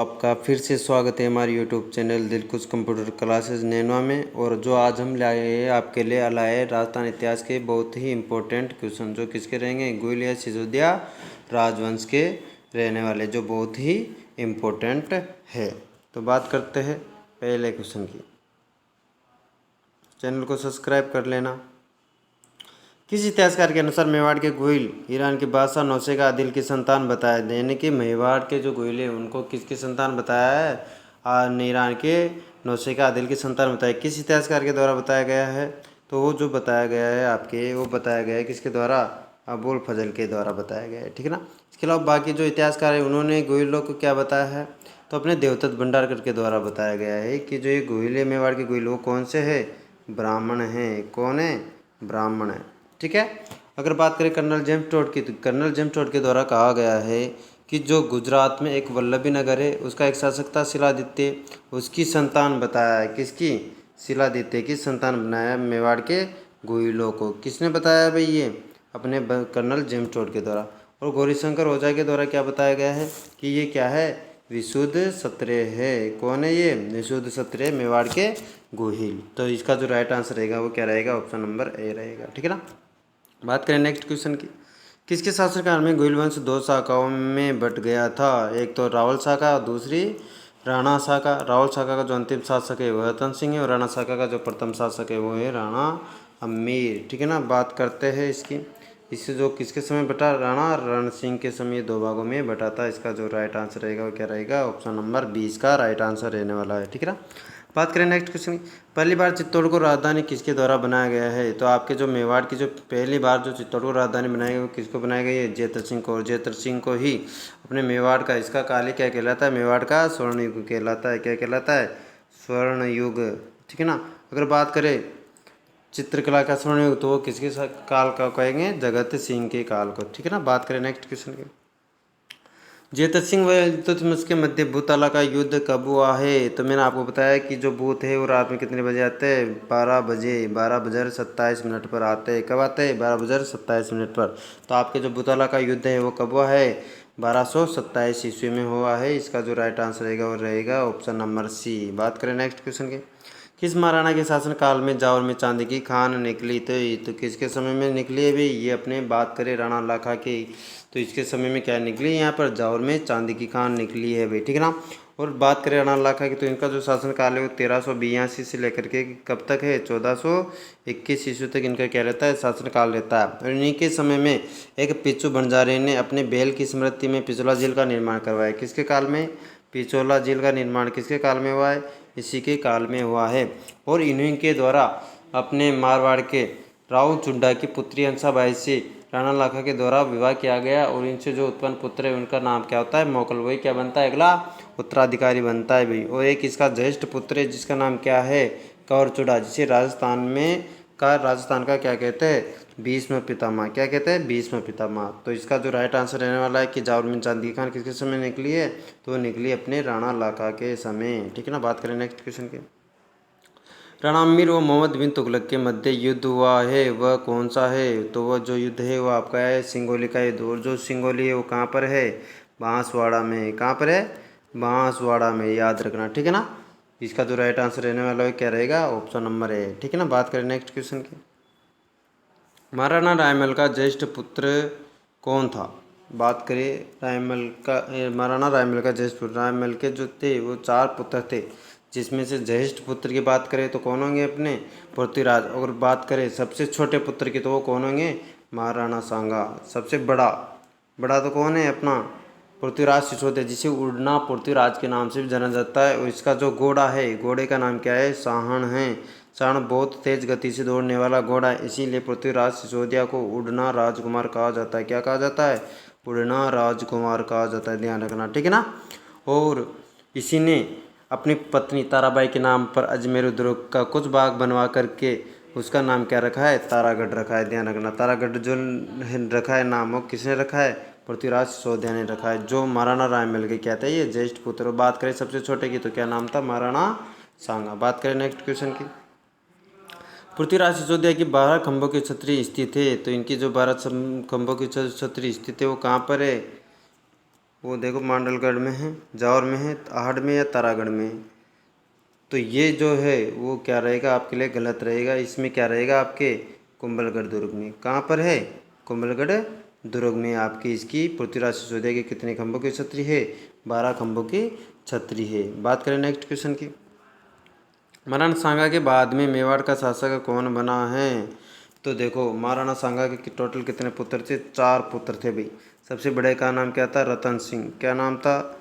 आपका फिर से स्वागत है हमारे YouTube channel Dilkhush computer classes Nainwa में। और जो आज हम लाए हैं आपके लिए लाए राजस्थान इतिहास के बहुत ही इम्पोर्टेंट क्वेश्चन, जो किसके रहेंगे, गुइल या सिसोदिया राजवंश के रहने वाले, जो बहुत ही इम्पोर्टेंट है। तो बात करते हैं पहले क्वेश्चन की। चैनल को सब्सक्राइब कर लेना। किस इतिहासकार के अनुसार मेवाड़ के गुइल ईरान के बादशाह नौशेखा आदिल की संतान बताया? यानी कि मेवाड़ के जो गुइल है उनको किसकी संतान बताया है? ईरान के नौशेखा आदिल की संतान बताया। किस इतिहासकार के द्वारा बताया गया है? तो वो जो बताया गया है आपके, वो बताया गया है किसके द्वारा? अबुल फजल के द्वारा बताया गया है, ठीक है ना। इसके अलावा बाकी जो इतिहासकार है उन्होंने गुइलों को क्या बताया है? तो अपने देवदत्त भंडारकर के द्वारा बताया गया है कि जो ये गुइल है मेवाड़ के गुइल, वो कौन से है? ब्राह्मण हैं। कौन है? ब्राह्मण है, ठीक है। अगर बात करें कर्नल जेम्स टोड की, तो कर्नल जेम्स टोड के द्वारा कहा गया है कि जो गुजरात में एक वल्लभी नगर है, उसका एक शासक था शिलादित्य, उसकी संतान बताया है। किसकी? शिलादित्य की संतान बनाया मेवाड़ के गुइलों को। किसने बताया भाई? ये अपने कर्नल जेम्स टोड के द्वारा। और गौरीशंकर ओझा के द्वारा क्या बताया गया है कि ये क्या है? विशुद्ध क्षत्रिय है। कौन है ये? विशुद्ध क्षत्रिय मेवाड़ के गुहिल। तो इसका जो राइट आंसर रहेगा वो क्या रहेगा? ऑप्शन नंबर ए रहेगा, ठीक है ना। बात करें नेक्स्ट क्वेश्चन की। किसके शासनकाल में गुइल वंश दो शाखाओं में बट गया था? एक तो रावल शाखा और दूसरी राणा शाखा। रावल शाखा का जो अंतिम शासक है वह रतन सिंह है, और राणा शाखा का जो प्रथम शासक है वो है राणा अमीर, ठीक है ना। बात करते हैं इसकी। इससे जो किसके समय बटा? राणा रण सिंह के समय दो भागों में बटा था। इसका जो राइट आंसर रहेगा वो क्या रहेगा? ऑप्शन नंबर 20 का राइट आंसर रहने वाला है, ठीक है ना। बात करें नेक्स्ट क्वेश्चन की। पहली बार चित्तौड़ को राजधानी किसके द्वारा बनाया गया है? तो आपके जो मेवाड़ की जो पहली बार जो चित्तौड़ को राजधानी बनाई गई वो किसको बनाई गई है? जयद्रथ सिंह को। और जयद्रथ सिंह को ही अपने मेवाड़ का, इसका काल ही क्या कहलाता है? मेवाड़ का स्वर्ण युग कहलाता है। क्या कहलाता है? स्वर्ण युग, ठीक है ना। अगर बात करें चित्रकला का स्वर्ण युग, तो वो किसके काल का कहेंगे? जगत सिंह के काल को, ठीक है ना। बात करें नेक्स्ट क्वेश्चन की। जयद्रथ सिंह व इल्तुतमिश के मध्य भूतला का युद्ध कब हुआ है? तो मैंने आपको बताया कि जो भूत है वो रात में कितने बजे आते हैं? 12 बजे, 12 बजकर 27 मिनट पर आते हैं। कब आते हैं? 12 बजकर 27 मिनट पर। तो आपके जो भूतला का युद्ध है वो कब हुआ है? 1227 ईस्वी में हुआ है। इसका जो राइट आंसर रहेगा वो रहेगा ऑप्शन नंबर सी। बात करें नेक्स्ट क्वेश्चन की। किस महाराणा के शासन काल में जावर में चांदी की खान निकली? तो किसके समय में निकली है भाई? ये अपने बात करें राणा लाखा की, तो इसके समय में क्या निकली? यहाँ पर जावर में चांदी की खान निकली है भाई, ठीक है ना। और बात करें राणा लाखा की, तो इनका जो शासन काल है वो 1382 से लेकर के कब तक है? 1421 ईस्वी तक इनका क्या रहता है? शासन काल रहता है। और इन्हीं के समय में एक पिच्चू बंजारे ने अपने बैल की स्मृति में पिछोला झील का निर्माण करवाया। किसके काल में? पिछोला झील का निर्माण किसके काल में हुआ है? इसी के काल में हुआ है। और इन्हीं के द्वारा अपने मारवाड़ के राव चुड्डा की पुत्री हंसाबाई से राणा लाखा के द्वारा विवाह किया गया, और इनसे जो उत्पन्न पुत्र है उनका नाम क्या होता है? मोकल। वही क्या बनता है? अगला उत्तराधिकारी बनता है भाई। और एक इसका ज्येष्ठ पुत्र है जिसका नाम क्या है? कंवर चुड़ा, जिसे राजस्थान का क्या कहते हैं? भीष्म पितामह। क्या कहते हैं? भीष्म पितामह। तो इसका जो राइट आंसर रहने वाला है कि जावर में चांदी की खान किसके समय निकली है? तो निकली अपने राणा लाखा के समय, ठीक है ना। बात करें नेक्स्ट क्वेश्चन की। राणा अमीर व मोहम्मद बिन तुगलक के मध्य युद्ध हुआ है वह कौन सा है? तो वह जो युद्ध है वो आपका है सिंगोली का युद्ध। और जो सिंगोली है वो कहाँ पर है? बांसवाड़ा में। कहाँ पर है? बांसवाड़ा में, याद रखना, ठीक है ना। इसका जो राइट आंसर रहने वाला है क्या रहेगा? ऑप्शन नंबर ए, ठीक है ना। बात करें नेक्स्ट क्वेश्चन की। महाराणा रायमल का ज्येष्ठ पुत्र कौन था? बात करें रायमल का, महाराणा रायमल का ज्येष्ठ पुत्र, रायमल के जो थे वो 4 पुत्र थे, जिसमें से ज्येष्ठ पुत्र की बात करें तो कौन होंगे? अपने पृथ्वीराज। और बात करें सबसे छोटे पुत्र की, तो वो कौन होंगे? महाराणा सांगा। सबसे बड़ा बड़ा तो कौन है? अपना पृथ्वीराज सिसोदिया, जिसे उड़ना पृथ्वीराज के नाम से भी जाना जाता है। और इसका जो घोड़ा है, घोड़े का नाम क्या है? साहण है। साहण बहुत तेज गति से दौड़ने वाला घोड़ा है, इसीलिए पृथ्वीराज सिसोदिया को उड़ना राजकुमार कहा जाता है। क्या कहा जाता है? उड़ना राजकुमार कहा जाता है, ध्यान रखना, ठीक है ना। और इसी ने अपनी पत्नी ताराबाई के नाम पर अजमेर दुर्ग का कुछ भाग बनवा करके उसका नाम क्या रखा है? तारागढ़ रखा है, ध्यान रखना। तारागढ़ जो रखा है नाम, वो किसने रखा है? पृथ्वीराज सिसोदिया ने रखा है, जो महाराणा रायमल के क्या थे? ये ज्येष्ठ पुत्र। और बात करें सबसे छोटे की, तो क्या नाम था? महाराणा सांगा। बात करें नेक्स्ट क्वेश्चन की। पृथ्वीराज सिसोदिया की 12 खंभों की छतरी स्थित है, तो इनकी जो 12 खंभों की छतरी स्थित है वो कहाँ पर है? वो देखो मांडलगढ़ में है, जावर में है, आहड़ में या तारागढ़ में है। तो ये जो है वो क्या रहेगा आपके लिए गलत रहेगा। इसमें क्या रहेगा आपके कुंभलगढ़ दुर्ग में। कहाँ पर है? कुंभलगढ़ दुर्ग में आपकी इसकी पृथ्वीराज सिसोदिया की कितने खंभों की छतरी है? 12 खंभों की छतरी है। बात करें नेक्स्ट क्वेश्चन की। महाराणा सांगा के बाद में मेवाड़ का शासक कौन बना है? तो देखो महाराणा सांगा के टोटल कितने पुत्र थे? 4 पुत्र थे भाई। सबसे बड़े का नाम क्या था? रतन सिंह। क्या नाम था?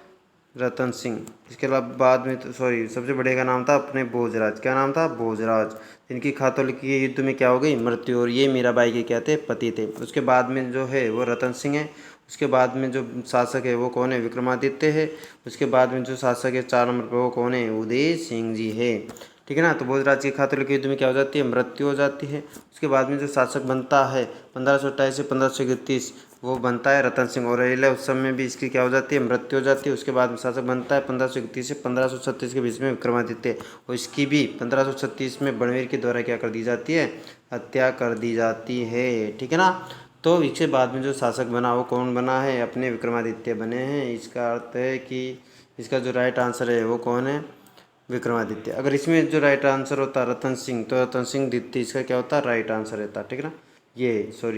रतन सिंह। इसके अलावा बाद में सबसे बड़े का नाम था अपने भोजराज। क्या नाम था? भोजराज। इनकी खातों की युद्ध में क्या हो गई? मृत्यु। और ये मीराबाई के क्या थे? पति थे। उसके बाद में जो है वो रतन सिंह है। उसके बाद में जो शासक है वो कौन है? विक्रमादित्य है। उसके बाद में जो शासक है 4 नंबर पर वो कौन है? उदय सिंह जी है। ठीक है ना। तो भोजराज की खातों की युद्ध में क्या हो जाती है? मृत्यु हो जाती है। उसके बाद में जो शासक बनता है 1528 से 1531 वो बनता है रतन सिंह। और उस समय भी इसकी क्या हो जाती है? मृत्यु हो जाती है। उसके बाद में शासक बनता है 1531 से 1536 के बीच में विक्रमादित्य। और इसकी भी 1536 में बणवीर के द्वारा क्या कर दी जाती है? हत्या कर दी जाती है। ठीक है ना। तो इसके बाद में जो शासक बना वो कौन बना है? अपने विक्रमादित्य बने हैं। इसका अर्थ है कि इसका जो राइट आंसर है वो कौन है? विक्रमादित्य। अगर इसमें जो राइट आंसर होता रतन सिंह तो रतन सिंह द्वितीय इसका क्या होता? राइट आंसर रहता। ठीक है ना।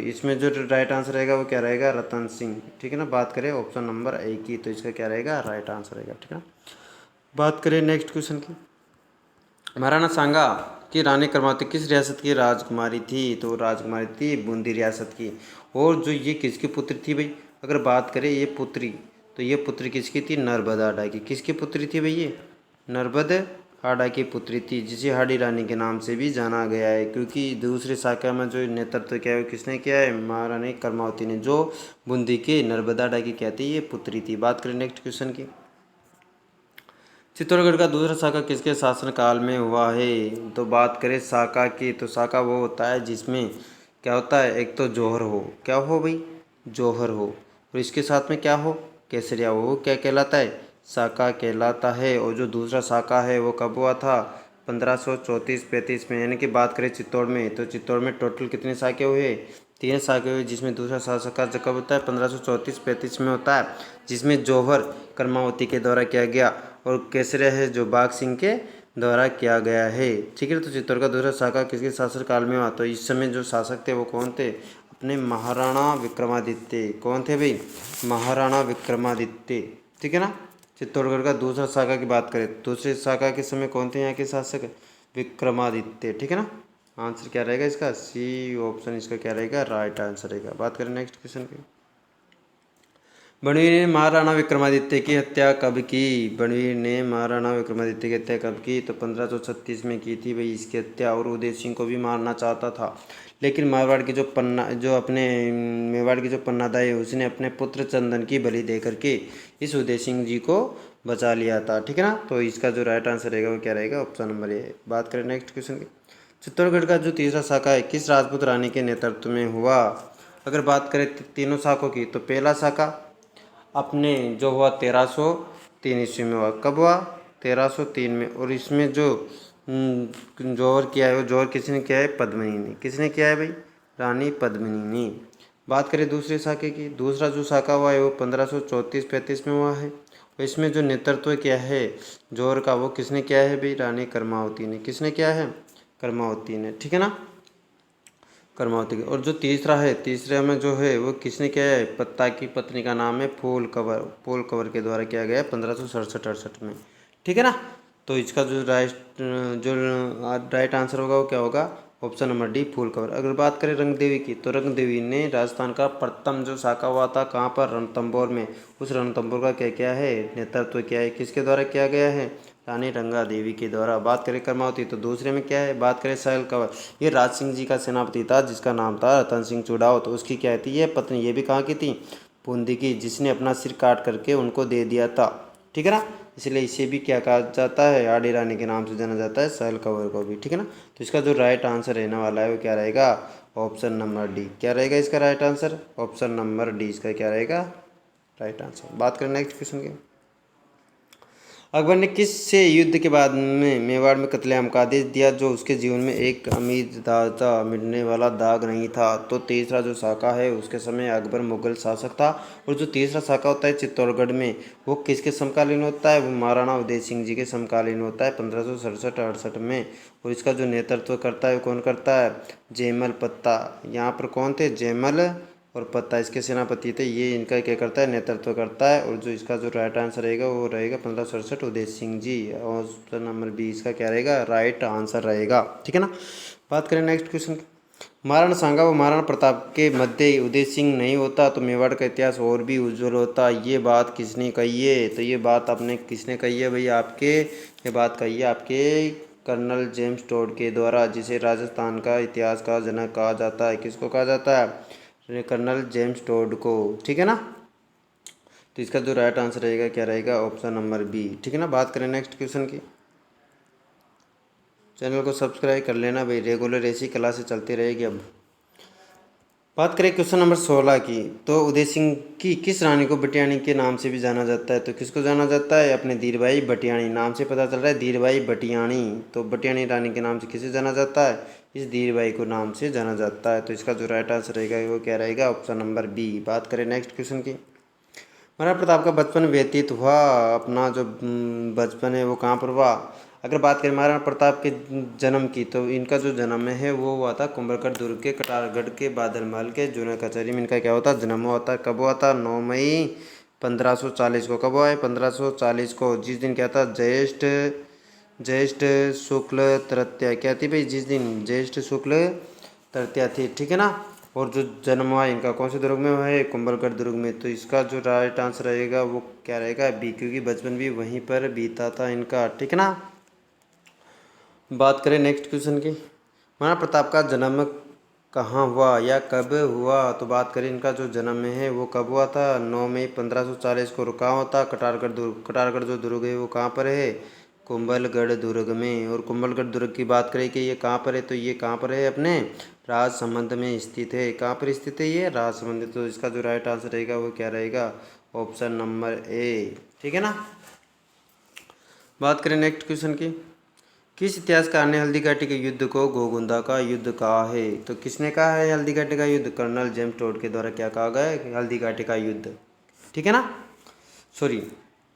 इसमें जो राइट आंसर रहेगा वो क्या रहेगा? रतन सिंह। ठीक है ना। बात करें ऑप्शन नंबर ए की तो इसका क्या रहेगा? राइट आंसर रहेगा। ठीक है ना। बात करें नेक्स्ट क्वेश्चन की। महाराणा सांगा की रानी कर्मावती किस रियासत की राजकुमारी थी? तो राजकुमारी थी बूंदी रियासत की। और जो ये किसकी पुत्री थी भाई? अगर बात करें ये पुत्री तो ये पुत्री किसकी थी? नर्मदाडा की। किसकी पुत्री थी भाई? ये नर्मदाडा की पुत्री थी, जिसे हाड़ी रानी के नाम से भी जाना गया है। क्योंकि दूसरे शाखा में जो नेतृत्व किया है किसने किया है? महारानी कर्मावती ने, जो बूंदी के नर्मदाडा की क्या थी? ये पुत्री थी। बात करें नेक्स्ट क्वेश्चन की। चित्तौड़गढ़ का दूसरा शाखा किसके शासनकाल में हुआ है? तो बात करें शाखा की तो शाखा वो होता है जिसमें क्या होता है? एक तो जौहर हो। क्या हो भाई? जौहर हो। और इसके साथ में क्या हो? केसरिया हो। क्या कहलाता है? शाखा कहलाता है। और जो दूसरा शाखा है वो कब हुआ था? 1534-35 में। यानी कि बात करें चित्तौड़ में तो चित्तौड़ में टोटल कितने शाखे हुए? 3 शाखे हुए, जिसमें दूसरा शासक का कब होता है? 1534-35 में होता है, जिसमें जौहर कर्मावती के द्वारा किया गया और केसरिया है जो बाघ सिंह के द्वारा किया गया है। ठीक है। तो चित्तौड़ का दूसरा शाखा किसके शासनकाल में हुआ? तो इस समय जो शासक थे वो कौन थे? अपने महाराणा विक्रमादित्य। कौन थे भाई? महाराणा विक्रमादित्य। ठीक है ना। चित्तौड़गढ़ का दूसरा शाखा की बात करें, दूसरे शाखा के समय कौन थे यहाँ के शासक? विक्रमादित्य। ठीक है ना। आंसर क्या रहेगा इसका? सी ऑप्शन इसका क्या रहेगा? राइट आंसर रहेगा। बात करें नेक्स्ट क्वेश्चन की। बणवीर ने महाराणा विक्रमादित्य की हत्या कब की? बणवीर ने महाराणा विक्रमादित्य की हत्या कब की? तो 1536 में की थी भाई इसकी हत्या। और उदय सिंह को भी मारना चाहता था, लेकिन मारवाड़ के जो अपने मेवाड़ के जो पन्नादाई है उसने अपने पुत्र चंदन की बलि दे करके इस उदय सिंह जी को बचा लिया था। ठीक है ना। तो इसका जो राइट आंसर रहेगा वो क्या रहेगा? Option number A. बात करें नेक्स्ट क्वेश्चन की। चित्तौड़गढ़ का जो तीसरा शाखा है किस राजपूत रानी के नेतृत्व में हुआ? अगर बात करें तीनों शाखों की तो पहला शाखा अपने जो हुआ 1303 ईस्वी में हुआ। कब हुआ? 1303 में। और इसमें जो जौहर किया है वो जौहर किसने किया है? पद्मिनी ने। किसने किया है भाई? रानी पद्मिनी ने। बात करें दूसरे शाखे की, दूसरा जो शाखा हुआ है वो 1534-35 में हुआ है। और इसमें जो नेतृत्व किया है जौहर का वो किसने किया है भाई? रानी कर्मावती ने। किसने किया है? कर्मावती ने। ठीक है ना। कर्मावती की। और जो तीसरा है, तीसरे में जो है वो किसने किया है? पत्ता की पत्नी का नाम है फूल कंवर। फूल कंवर के द्वारा किया गया है 1567-68 में। ठीक है ना। तो इसका जो राइट आंसर होगा वो क्या होगा? ऑप्शन नंबर डी फूल कंवर। अगर बात करें रंग देवी की तो रंग देवी ने राजस्थान का प्रथम जो शाखा हुआ था कहाँ पर? रणथंभौर में। उस रणथंभौर का क्या क्या है? नेतृत्व किया है। किसके द्वारा किया गया है? रानी रंगा देवी के द्वारा। बात करें कर्मावती तो दूसरे में क्या है? बात करें सैल कंवर, ये राज सिंह जी का सेनापति था जिसका नाम था रतन सिंह चुड़ाव। तो उसकी क्या थी ये पत्नी? ये भी कहाँ की थी? बूंदी की, जिसने अपना सिर काट करके उनको दे दिया था। ठीक है ना। इसलिए इसे भी क्या कहा जाता है? आड़ी रानी के नाम से जाना जाता है, सैल कंवर को भी। ठीक है ना। तो इसका जो राइट आंसर रहने वाला है वो क्या रहेगा? Option number D. क्या रहेगा इसका right answer? Option number D इसका क्या रहेगा? Right answer. बात करें नेक्स्ट क्वेश्चन की। अकबर ने किस से युद्ध के बाद में मेवाड़ में कत्लेआम का आदेश दिया जो उसके जीवन में एक अमीरदादा मिटने वाला दाग नहीं था? तो तीसरा जो साका है उसके समय अकबर मुगल शासक था। और जो तीसरा साका होता है चित्तौड़गढ़ में, वो किसके समकालीन होता है? वो महाराणा उदय सिंह जी के समकालीन होता है 1567-68 में। और इसका जो नेतृत्व करता है वो कौन करता है? जयमल पत्ता। यहाँ पर कौन थे? जयमल और पत्ता इसके सेनापति थे। ये इनका क्या करता है? नेतृत्व करता है। और जो इसका जो राइट आंसर रहेगा वो रहेगा 1567 उदय सिंह जी। और ऑप्शन नंबर बी इसका क्या रहेगा? राइट आंसर रहेगा। ठीक है ना। बात करें नेक्स्ट क्वेश्चन की। महाराणा सांगा व महाराणा प्रताप के मध्य उदय सिंह नहीं होता तो मेवाड़ का इतिहास और भी उज्जवल होता। ये बात किसने कही है? तो ये बात आपने किसने कही है भाई? आपके ये बात कही है आपके कर्नल जेम्स टोड के द्वारा, जिसे राजस्थान का इतिहास का जनक कहा जाता है। किसको कहा जाता है? कर्नल जेम्स टोड को। ठीक है ना। तो इसका जो राइट आंसर रहेगा क्या रहेगा? Option number B. ठीक है ना। बात करें नेक्स्ट क्वेश्चन की। चैनल को सब्सक्राइब कर लेना भाई, रेगुलर ऐसी क्लासेस चलती रहेगी। अब बात करें क्वेश्चन नंबर 16 की। तो उदय सिंह की किस रानी को बटियाणी के नाम से भी जाना जाता है? तो किसको जाना जाता है? अपने धीरभाई बटियाणी। नाम से पता चल रहा है धीरभाई बटियाणी। तो बटियाणी रानी के नाम से किसे जाना जाता है? इस धीरभाई को नाम से जाना जाता है। तो इसका जो राइट आंसर रहेगा वो क्या रहेगा? Option number B. बात करें नेक्स्ट क्वेश्चन की। महाराणा प्रताप का बचपन व्यतीत हुआ, अपना जो बचपन है वो कहाँ पर हुआ? अगर बात करें महाराणा प्रताप के जन्म की, तो इनका जो जन्म है वो हुआ था कुंभलगढ़ दुर्ग के कटारगढ़ के बादल महल के जूना कचहरी में इनका क्या होता? जन्म हुआ था। कब हुआ था? 9 मई 1540 को। कब हुआ है? 1540 को। जिस दिन क्या था? ज्येष्ठ ज्येष्ठ शुक्ल तृतीया। क्या थी भाई? जिस दिन ज्येष्ठ शुक्ल तृतीया थी। ठीक है ना। और जो जन्म हुआ इनका कौन से दुर्ग में हुआ है? कुंभलगढ़ दुर्ग में। तो इसका जो राइट आंसर रहेगा वो क्या रहेगा? बी, क्योंकि बचपन भी वहीं पर बीता था इनका। ठीक है ना। बात करें नेक्स्ट क्वेश्चन की। महाराणा प्रताप का जन्म कहाँ हुआ या कब हुआ? तो बात करें इनका जो जन्म है वो कब हुआ था? 9 मई 1540 को। रुका होता कटारगढ़ दुर्ग। कटारगढ़ जो दुर्ग है वो कहाँ पर है? कुंभलगढ़ दुर्ग में। और कुंभलगढ़ दुर्ग की बात करें कि ये कहाँ पर है, तो ये कहाँ पर है? अपने राजसमंद में स्थित है। कहाँ पर स्थित है ये? राजसमंद। तो इसका जो राइट आंसर रहेगा वो क्या रहेगा? Option number A. ठीक है ना। बात करें नेक्स्ट क्वेश्चन की। किस इतिहासकार ने हल्दी घाटी के युद्ध को गोगुंदा का युद्ध कहा है? तो किसने कहा है हल्दी घाटी का युद्ध? कर्नल जेम्स टोड के द्वारा क्या कहा गया है? हल्दी घाटी का युद्ध। ठीक है ना। सॉरी,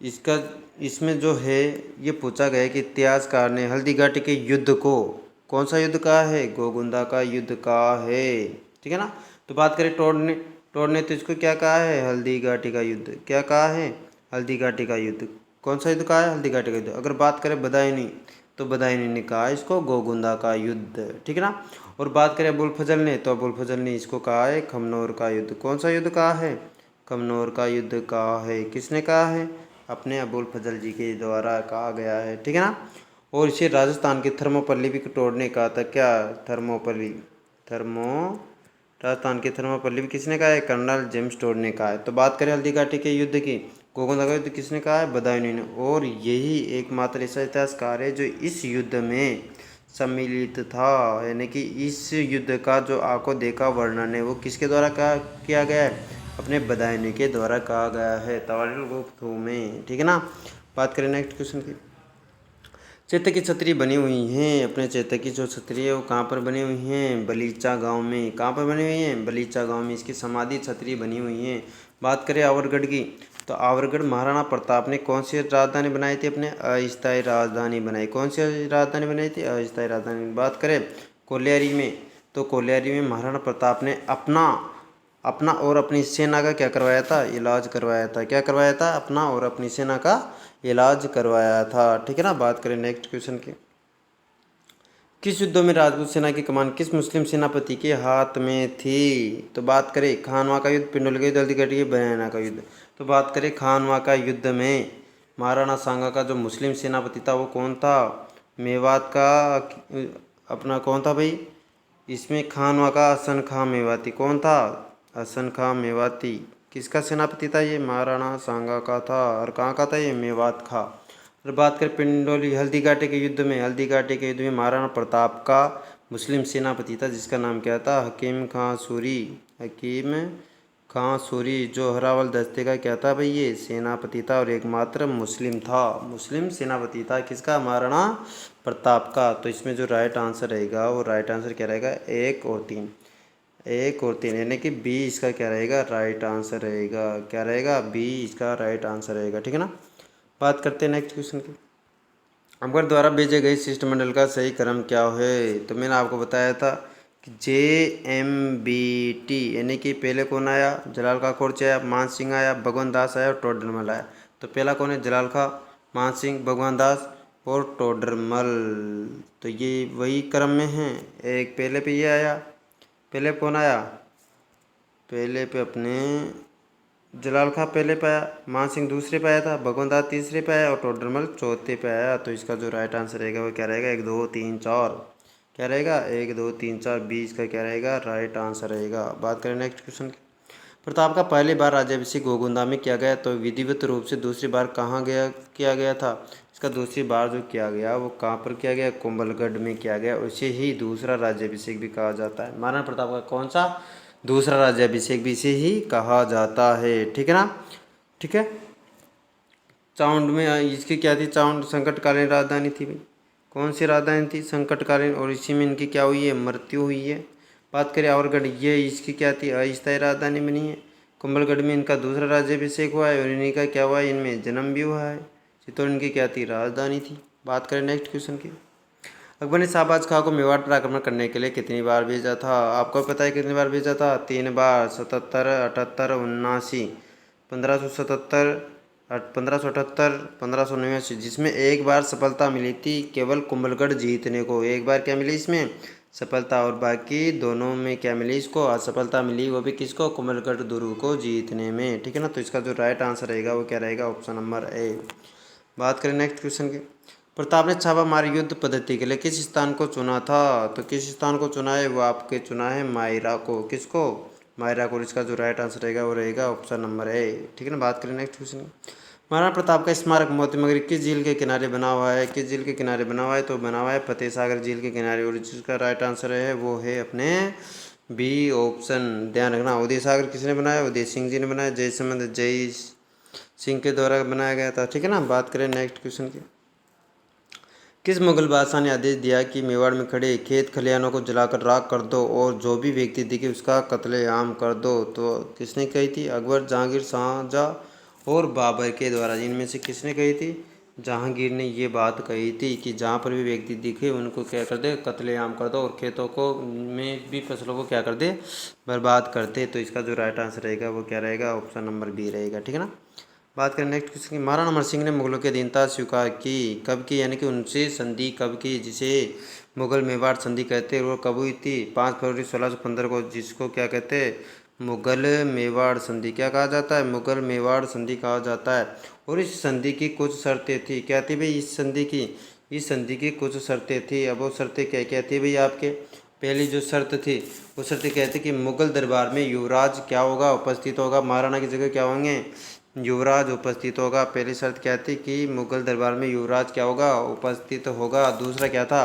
इसका इसमें जो है ये पूछा गया है कि इतिहासकार ने हल्दी घाटी के युद्ध को कौन सा युद्ध कहा है? गोगुंदा का युद्ध कहा है। ठीक है ना। तो बात करें टोड ने तो इसको क्या कहा है? हल्दी घाटी का युद्ध। क्या कहा है? हल्दी घाटी का युद्ध। कौन सा युद्ध कहा है? हल्दी घाटी का युद्ध। अगर बात करें बदायूं, तो बदायूं ने कहा इसको गोगुंदा का युद्ध। ठीक है ना। और बात करें अबुल फजल ने, तो अबुल फजल ने इसको कहा है खमनोर का युद्ध। कौन सा युद्ध कहा है? खमनोर का युद्ध कहा है। किसने कहा है? अपने अबुल फजल जी के द्वारा कहा गया है। ठीक है ना। और इसे राजस्थान के थर्मोपल्ली भी तोड़ने कहा था। क्या? थर्मोपल्ली। थर्मो राजस्थान के थर्मोपल्ली भी किसने कहा है? कर्नल जेम्स टोड ने कहा है। तो बात करें हल्दी घाटी के युद्ध की, गोगुंदा का युद्ध किसने कहा है? बदायूं ने। और यही एकमात्र ऐसा इतिहासकार है जो इस युद्ध में सम्मिलित था। यानी कि इस युद्ध का जो आंखों देखा वर्णन है वो किसके द्वारा किया गया है? अपने बदायूं के द्वारा कहा गया है तवारीख गुफ्तगू में। ठीक है ना। बात करें नेक्स्ट क्वेश्चन की। चैत्य की छतरी बनी हुई हैं, अपने चैत्य की जो छतरी है वो कहाँ पर बनी हुई हैं? बलीचा गांव में। कहाँ पर बनी हुई हैं? बलीचा गांव में इसकी समाधि छतरी बनी हुई हैं। बात करें आवरगढ़ की, तो आवरगढ़ महाराणा प्रताप ने कौन सी राजधानी बनाई थी? अपने अस्थायी राजधानी बनाई। कौन सी राजधानी बनाई थी? अस्थायी राजधानी। बात करें कोलियारी में, तो कोलियारी में महाराणा प्रताप ने अपना अपना और अपनी सेना का क्या करवाया था? इलाज करवाया था। क्या करवाया था? अपना और अपनी सेना का इलाज करवाया था। ठीक है ना। बात करें नेक्स्ट क्वेश्चन की। किस युद्धों में राजपूत सेना की कमान किस मुस्लिम सेनापति के हाथ में थी? तो बात करें खानवा का युद्ध, पिंडोली का युद्ध, हल्दी घाटी के बयाना का युद्ध। तो बात करें खानवा का युद्ध में महाराणा सांगा का जो मुस्लिम सेनापति था वो कौन था? मेवात का अपना कौन था भाई? इसमें खानवा का हसन खां मेवाती। कौन था? हसन खां मेवाती। किसका सेनापति था ये? महाराणा सांगा का था। और कहाँ का था ये? मेवात का। और बात करें पिंडोली हल्दी घाटी के युद्ध में, हल्दी घाटी के युद्ध में महाराणा प्रताप का मुस्लिम सेनापति था जिसका नाम क्या था? हकीम खां सूरी। हकीम खां सूरी जो हरावल दस्ते का क्या था भाई, ये सेनापति था और एकमात्र मुस्लिम था। मुस्लिम सेनापति था किसका, महाराणा प्रताप का। तो इसमें जो राइट आंसर रहेगा वो राइट आंसर क्या रहेगा, 1 और 3। 1 और 3 यानी कि बी इसका क्या रहेगा, राइट आंसर रहेगा। क्या रहेगा, बी इसका राइट आंसर रहेगा। ठीक है ना। बात करते हैं नेक्स्ट क्वेश्चन की। अकबर द्वारा भेजे गए शिष्टमंडल का सही क्रम क्या है। तो मैंने आपको बताया था कि JMBT यानी कि पहले कौन आया, जलाल खा खोरचे आया, मान सिंह आया, भगवान दास आया और टोडरमल आया। तो पहला कौन है, जलाल खा, मान सिंह, भगवान दास और टोडरमल। तो ये वही क्रम में है। एक पहले पे ये आया, पहले कौन आया, पहले पे अपने जलाल खा पहले पे आया, मान सिंह दूसरे पे आया था, भगवंत दास तीसरे पे आया और टोडरमल चौथे पे आया। तो इसका जो राइट आंसर रहेगा वो क्या रहेगा, 1 2 3 4। क्या रहेगा, 1 2 3 4, बी इसका क्या रहेगा, राइट आंसर रहेगा। बात करें नेक्स्ट क्वेश्चन की। प्रताप का पहली बार राज्याभिषेक गोगुंदा में किया गया, तो विधिवत रूप से दूसरी बार कहाँ गया किया गया था। इसका दूसरी बार जो किया गया वो कहाँ पर किया गया, कुंभलगढ़ में किया गया। उसे ही दूसरा राज्याभिषेक भी कहा जाता है। महाराणा प्रताप का कौन सा दूसरा राज्याभिषेक भी इसे ही कहा जाता है। ठीक है ना। ठीक है। चाउंड में इसकी क्या थी, चाउंड संकटकालीन राजधानी थी भाई। कौन सी राजधानी थी, संकटकालीन, और इसी में इनकी क्या हुई है, मृत्यु हुई है। बात करें आवरगढ़, ये इसकी क्या थी, अस्थायी राजधानी बनी है। कुंभलगढ़ में इनका दूसरा राज्याभिषेक हुआ है और इन्हीं का क्या हुआ है, इनमें जन्म भी हुआ है। चित्तौड़ इनकी क्या थी, राजधानी थी। बात करें नेक्स्ट क्वेश्चन की। अकबर ने शाहबाज खां को मेवाड़ पर आक्रमण करने के लिए कितनी बार भेजा था। आपको पता है कितनी बार भेजा था, 3 बार, 77, 78, 79। 1577, 1578, 1579, जिसमें एक बार सफलता मिली थी केवल कुंभलगढ़ जीतने को। एक बार क्या मिली इसमें, सफलता, और बाकी दोनों में क्या मिली, इसको असफलता मिली, वो भी किसको, कुंभलगढ़ दुर्ग को जीतने में। ठीक है ना। तो इसका जो राइट आंसर रहेगा वो क्या रहेगा, ऑप्शन नंबर ए। बात करें नेक्स्ट क्वेश्चन की। प्रताप ने छापामार युद्ध पद्धति के लिए किस स्थान को चुना था। तो किस स्थान को चुना है, वो आपके चुना है मायरा को। किसको, मायरा को। इसका जो राइट आंसर रहेगा वो रहेगा ऑप्शन नंबर ए। ठीक है ना। बात करें नेक्स्ट क्वेश्चन की। महाराणा प्रताप का स्मारक मोती मगरी किस झील के किनारे बना हुआ है। किस झील के किनारे बना हुआ है, तो बना हुआ है फतेह सागर झील के किनारे। और जिसका राइट आंसर है वो है अपने बी ऑप्शन। ध्यान रखना, उदय सागर किसने बनाया, उदय सिंह जी ने बनाया। जयसमंद जय सिंह के द्वारा बनाया गया था। ठीक है ना। बात करें नेक्स्ट क्वेश्चन की। किस मुगल बादशाह ने आदेश दिया कि मेवाड़ में खड़े खेत खलिहानों को जलाकर राख कर दो और जो भी व्यक्ति दिखे उसका कत्लेआम कर दो। तो किसने कही थी, अकबर, जहांगीर, शाहजहाँ और बाबर के द्वारा। इनमें से किसने कही थी, जहांगीर ने ये बात कही थी कि जहाँ पर भी व्यक्ति दिखे उनको क्या कर दे, कत्लेआम कर दो और खेतों को में भी फसलों को क्या कर दे, बर्बाद कर दे। तो इसका जो राइट आंसर रहेगा वो क्या रहेगा, ऑप्शन नंबर बी रहेगा। ठीक है ना। बात करें नेक्स्ट क्वेश्चन की। महाराणा अमर सिंह ने मुगलों की अधीनता स्वीकार की, कब की, यानी कि उनसे संधि कब की, जिसे मुगल मेवाड़ संधि कहते हैं, वो कब हुई थी, 5 फरवरी 1615 को, जिसको क्या कहते हैं, मुगल मेवाड़ संधि क्या कहा जाता है, मुगल मेवाड़ संधि कहा जाता है। और इस संधि की कुछ शर्तें थी, क्या थी भाई इस संधि की, इस संधि की कुछ शर्तें थी। अब वो शर्तें क्या क्या थी भाई आपके, पहली जो शर्त थी वो शर्त कहती कि मुगल दरबार में युवराज क्या होगा, उपस्थित होगा, महाराणा की जगह क्या होंगे, युवराज उपस्थित होगा। पहली शर्त क्या थी कि मुगल दरबार में युवराज क्या होगा, उपस्थित होगा। दूसरा क्या था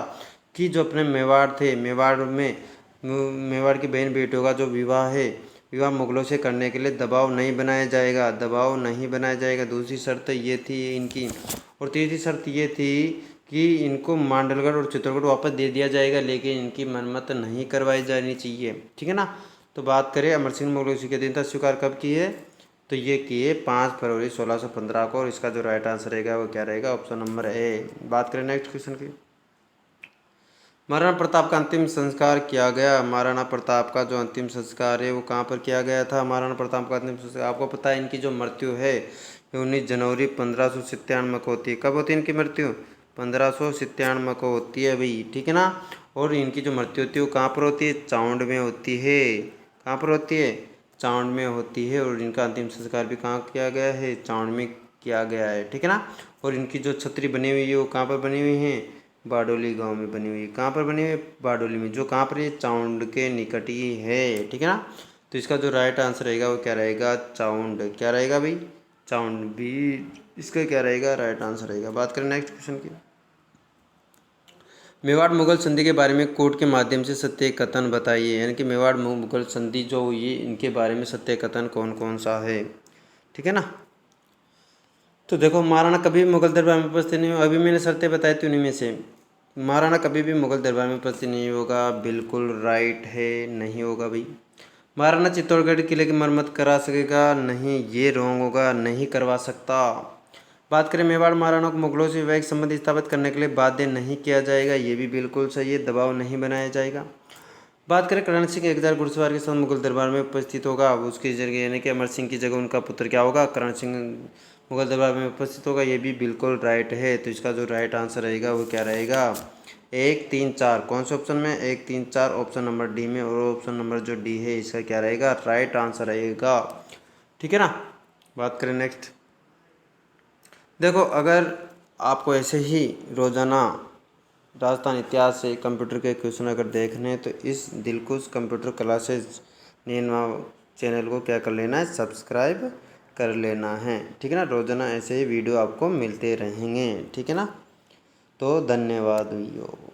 कि जो अपने मेवाड़ थे, मेवाड़ में मेवाड़ की बहन बेटियों का जो विवाह है, विवाह मुगलों से करने के लिए दबाव नहीं बनाया जाएगा, दबाव नहीं बनाया जाएगा। दूसरी शर्त ये थी इनकी। और तीसरी शर्त ये थी कि इनको मांडलगढ़ और चित्तौड़गढ़ वापस दे दिया जाएगा, लेकिन इनकी मरम्मत नहीं करवाई जानी चाहिए। ठीक है ना। तो बात करें अमर सिंह मुगलों की अधीनता स्वीकार कब की है, तो ये किए 5 फरवरी 1615 को। और इसका जो राइट आंसर रहेगा वो क्या रहेगा, ऑप्शन नंबर ए। बात करें नेक्स्ट क्वेश्चन की। महाराणा प्रताप का अंतिम संस्कार किया गया, महाराणा प्रताप का जो अंतिम संस्कार है वो कहाँ पर किया गया था। महाराणा प्रताप का अंतिम संस्कार आपको पता है, इनकी जो मृत्यु है 19 जनवरी 1597 को होती है। कब होती है इनकी मृत्यु, 1597 को होती है भाई। ठीक है ना। और इनकी जो मृत्यु होती है वो कहाँ पर होती है, चाउंड में होती है। कहाँ पर होती है, चाउंड में होती है। और इनका अंतिम संस्कार भी कहाँ किया गया है, चाउंड में किया गया है। ठीक है ना। और इनकी जो छतरी बनी हुई है वो कहाँ पर बनी हुई है, बारडोली गांव में बनी हुई है। कहाँ पर बनी हुई है, बारडोली में, जो कहाँ पर ये चाउंड के निकट ही है। ठीक है ना। तो इसका जो राइट आंसर रहेगा वो क्या रहेगा, चाउंड। क्या रहेगा भाई, चाउंड भी इसका क्या रहेगा, राइट आंसर रहेगा। बात करें नेक्स्ट क्वेश्चन की। मेवाड़ मुगल संधि के बारे में कोर्ट के माध्यम से सत्य कथन बताइए। यानी कि मेवाड़ मुगल संधि जो हुई इनके बारे में सत्य कथन कौन कौन सा है, ठीक है ना। तो देखो, महाराणा कभी भी मुगल दरबार में उपस्थित नहीं हुआ। अभी मैंने शर्तें बताई थी उन्हीं में से। महाराणा कभी भी मुगल दरबार में उपस्थित नहीं होगा, बिल्कुल राइट है, नहीं होगा भाई। महाराणा चित्तौड़गढ़ किले की मरम्मत करा सकेगा, नहीं, ये रॉन्ग होगा, नहीं करवा सकता। बात करें मेवाड़ महाराणा को मुगलों से वैवाहिक संबंध स्थापित करने के लिए बाध्य नहीं किया जाएगा, ये भी बिल्कुल सही है, दबाव नहीं बनाया जाएगा। बात करें करण सिंह 1000 घुड़सवार के साथ मुगल दरबार में उपस्थित होगा, उसकी जगह यानी कि अमर सिंह की जगह उनका पुत्र क्या होगा, करण सिंह मुगल दरबार में उपस्थित होगा, ये भी बिल्कुल राइट है। तो इसका जो राइट आंसर रहेगा वो क्या रहेगा, 1, 3, 4। कौन से ऑप्शन में, 1, 3, 4 ऑप्शन नंबर डी में, और ऑप्शन नंबर जो डी है इसका क्या रहेगा, राइट आंसर रहेगा, ठीक है ना। बात करें नेक्स्ट। देखो, अगर आपको ऐसे ही रोज़ाना राजस्थान इतिहास से कंप्यूटर के क्वेश्चन अगर देखने हैं तो इस दिलखुश कंप्यूटर क्लासेज चैनल को क्या कर लेना है, सब्सक्राइब कर लेना है, ठीक है ना। रोज़ाना ऐसे ही वीडियो आपको मिलते रहेंगे, ठीक है ना। तो धन्यवाद भैया।